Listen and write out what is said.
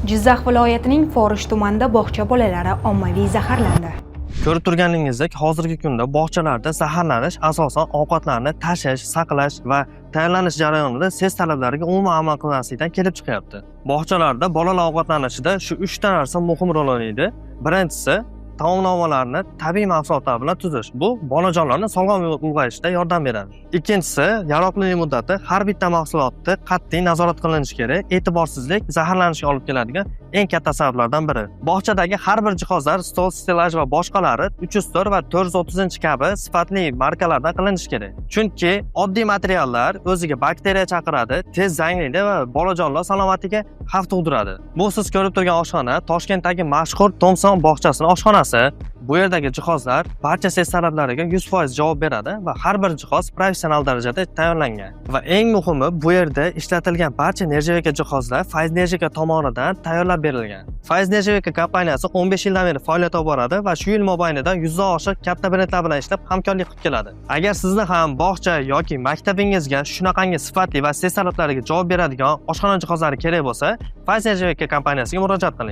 Jizzax viloyatining Forish tumanida bog'cha bolalari ommaviy zaharlandi. Ko'rib turganingizdek, hozirgi kunda bog'chalarda zaharlanish asosan ovqatlarni tashish, saqlash va tayyorlanish jarayonida ses talablariga umuman amal qilmaslikdan kelib chiqyapti. Bog'chalarda bolalar ovqatlanishida shu 3 ta narsa muhim rol o'ynaydi. Birinchisi, taomnomalarni tabiiy mahsulotlar bilan tuzish. Bu bolajonlarning sog'lom ulg'ayishida yordam beradi. Ikkinchisi, yaroqlilik muddati har bitta mahsulotni qat'iy nazorat qilinishi kerak. E'tiborsizlik zaharlanishga olib keladigan eng katta sabablardan biri. Bog'chadagi har bir jihozlar, stol, stelaj va boshqalari 304 va 430 kabi sifatli markalardan qilinishi kerak. Chunki oddiy materiallar o'ziga bakteriya chaqiradi, tez zanglaydi va bolajonlar salomatligiga xavf tug'diradi. Bu siz ko'rib turgan oshxona Toshkentdagi mashhur Thompson bog'chasining oshxonasi. Bu yerdagi jihozlar barcha ses talablariga 100% javob beradi va har bir jihoz professional darajada tayyorlangan. Va eng muhimi, bu yerda ishlatilgan barcha nержавейка jihozlar Faiz nержавейка tomonidan tayyorlab berilgan. Faiz nержавейка kompaniyasi 15 yildan beri faoliyat olib boradi va shu yil mobaynida 100 dan oshiq katta brendlar bilan ishlab hamkorlik qilib keladi. Agar sizni ham bog'cha yoki maktabingizga shunaqangi sifatli va ses talablariga javob beradigan oshxona jihozlari kerak bo'lsa, Faiz nержавейка kompaniyasiga murojaat qiling.